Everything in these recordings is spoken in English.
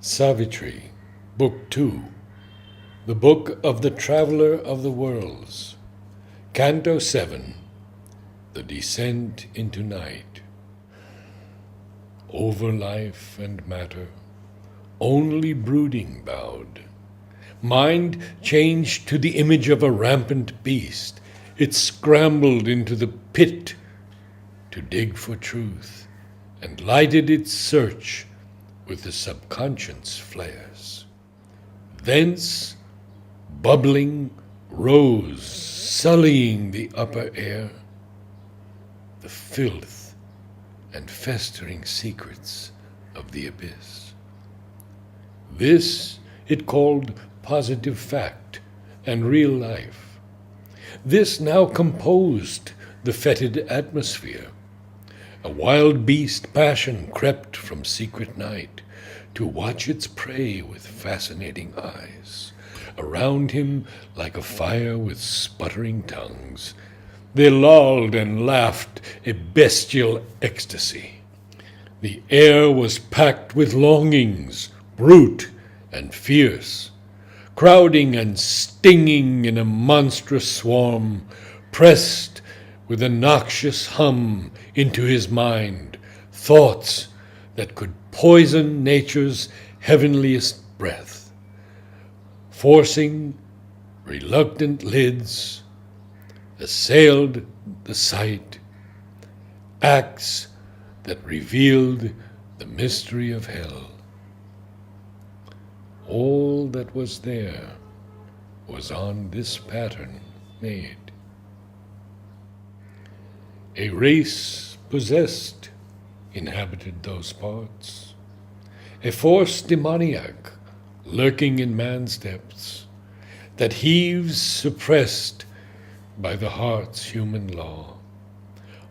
Savitri, Book 2, The Book of the Traveler of the Worlds, Canto 7, The Descent into Night. Over life and matter, only brooding bowed. Mind changed to the image of a rampant beast. It scrambled into the pit to dig for truth, and lighted its search with the subconscious flares. Thence, bubbling, rose, sullying the upper air, the filth and festering secrets of the abyss. This it called positive fact and real life. This now composed the fetid atmosphere. A wild beast passion crept from secret night to watch its prey with fascinating eyes. Around him, like a fire with sputtering tongues, they lolled and laughed a bestial ecstasy. The air was packed with longings, brute and fierce, crowding and stinging in a monstrous swarm, pressed with a noxious hum into his mind, thoughts that could poison nature's heavenliest breath, forcing reluctant lids, assailed the sight, acts that revealed the mystery of hell. All that was there was on this pattern made. A race possessed inhabited those parts, a force demoniac lurking in man's depths, that heaves suppressed by the heart's human law,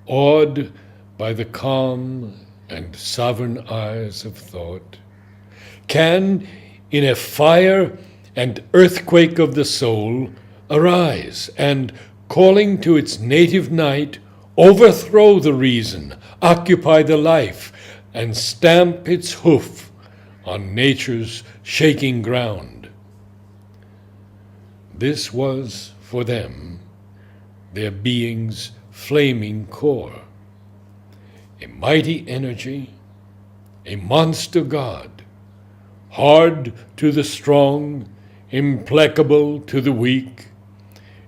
awed by the calm and sovereign eyes of thought, can, in a fire and earthquake of the soul, arise and, calling to its native night, overthrow the reason, occupy the life, and stamp its hoof on nature's shaking ground. This was, for them, their being's flaming core, a mighty energy, a monster god, hard to the strong, implacable to the weak.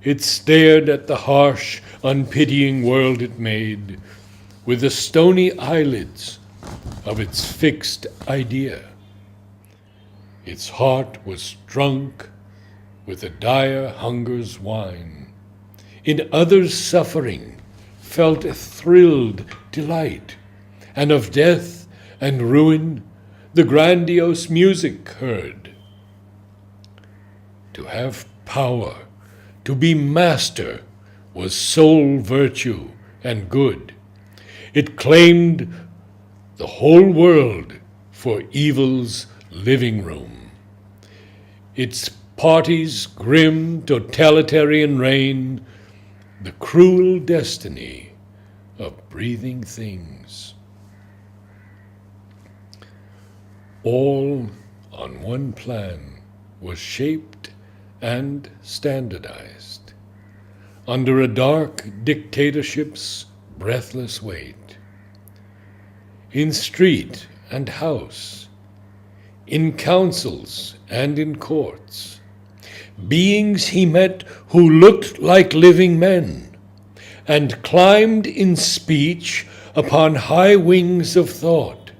It stared at the harsh, unpitying world it made with the stony eyelids of its fixed idea. Its heart was drunk with a dire hunger's wine. In others' suffering felt a thrilled delight, and of death and ruin the grandiose music heard. To have power, to be master, was sole virtue and good. It claimed the whole world for evil's living room. Its party's grim totalitarian reign, the cruel destiny of breathing things. All on one plan was shaped and standardized under a dark dictatorship's breathless weight. In street and house, in councils and in courts, beings he met who looked like living men and climbed in speech upon high wings of thought,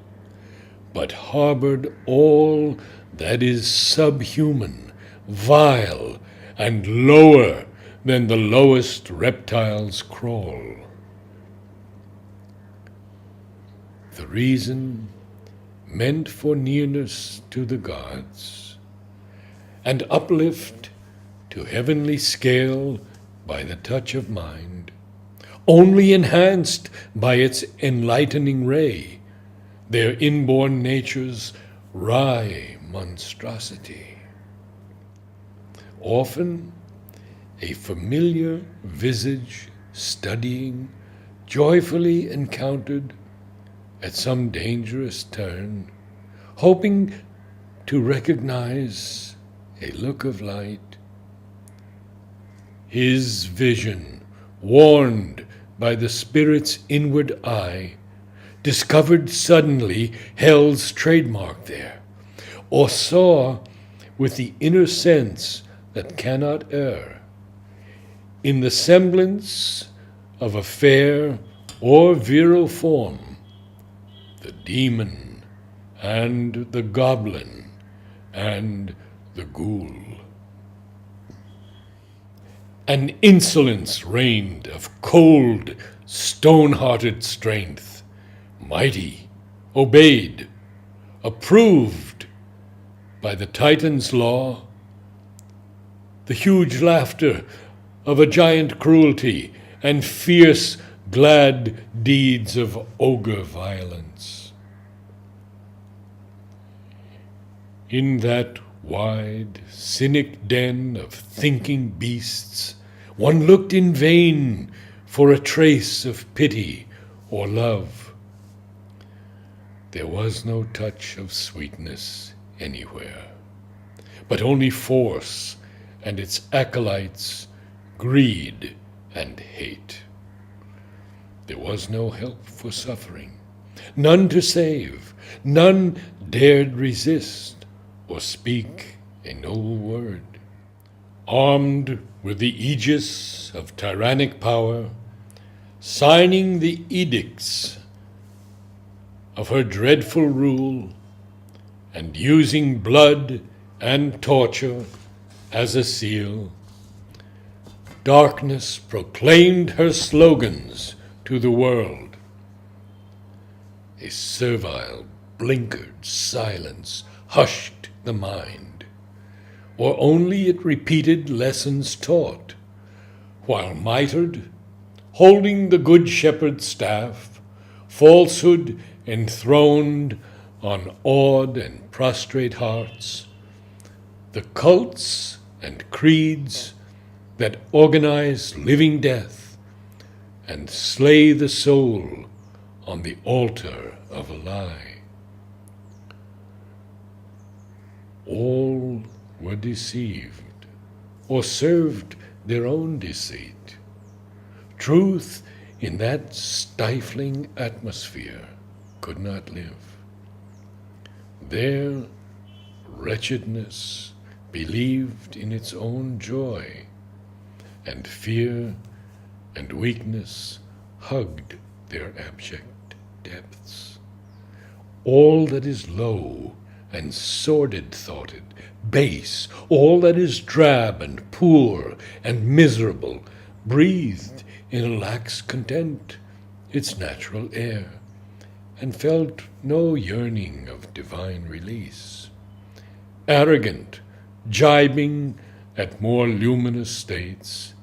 but harbored all that is subhuman, vile, and lower than the lowest reptile's crawl. The reason meant for nearness to the gods, and uplift to heavenly scale by the touch of mind, only enhanced by its enlightening ray, their inborn nature's wry monstrosity. Often a familiar visage studying, joyfully encountered at some dangerous turn, hoping to recognize a look of light. His vision, warned by the Spirit's inward eye, discovered suddenly hell's trademark there, or saw with the inner sense that cannot err, in the semblance of a fair or virile form, the demon and the goblin and the ghoul. An insolence reigned of cold, stone-hearted strength, mighty, obeyed, approved by the Titan's law, the huge laughter of a giant cruelty, and fierce, glad deeds of ogre violence. In that wide, cynic den of thinking beasts, one looked in vain for a trace of pity or love. There was no touch of sweetness anywhere, but only force and its acolytes, greed and hate. There was no help for suffering, none to save, none dared resist or speak a noble word. Armed with the aegis of tyrannic power, signing the edicts of her dreadful rule, and using blood and torture as a seal, darkness proclaimed her slogans to the world. A servile, blinkered silence hushed the mind, or only it repeated lessons taught, while mitred, holding the good shepherd's staff, falsehood enthroned on awed and prostrate hearts, the cults and creeds that organize living death and slay the soul on the altar of a lie. All were deceived or served their own deceit. Truth in that stifling atmosphere could not live. Their wretchedness believed in its own joy, and fear and weakness hugged their abject depths. All that is low and sordid-thoughted, base, all that is drab and poor and miserable, breathed in a lax content its natural air, and felt no yearning of divine release. Arrogant, jibing at more luminous states,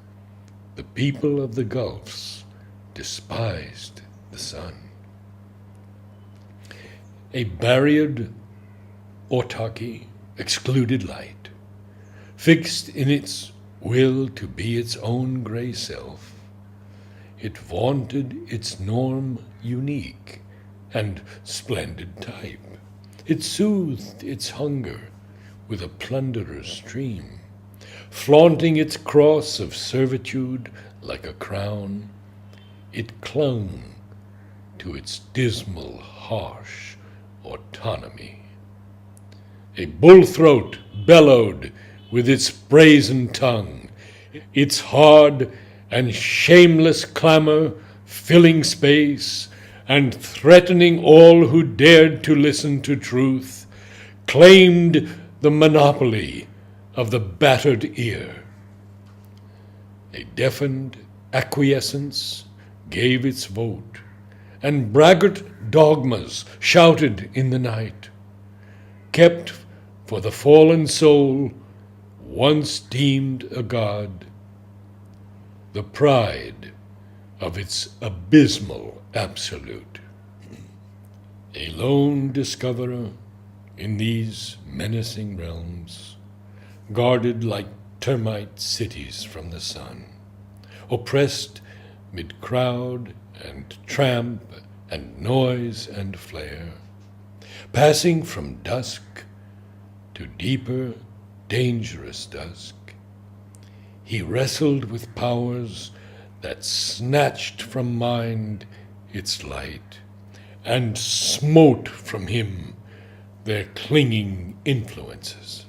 the people of the gulfs despised the sun. A barriered autarky excluded light, fixed in its will to be its own gray self. It vaunted its norm unique and splendid type. It soothed its hunger with a plunderer's dream, flaunting its cross of servitude like a crown. It clung to its dismal, harsh autonomy. A bull-throat bellowed with its brazen tongue, its hard and shameless clamor filling space and threatening all who dared to listen to truth, claimed the monopoly of the battered ear. A deafened acquiescence gave its vote, and braggart dogmas shouted in the night, kept for the fallen soul once deemed a god, the pride of its abysmal absolute. A lone discoverer in these menacing realms, guarded like termite cities from the sun, oppressed mid crowd and tramp and noise and flare, passing from dusk to deeper, dangerous dusk. He wrestled with powers that snatched from mind its light, and smote from him their clinging influences.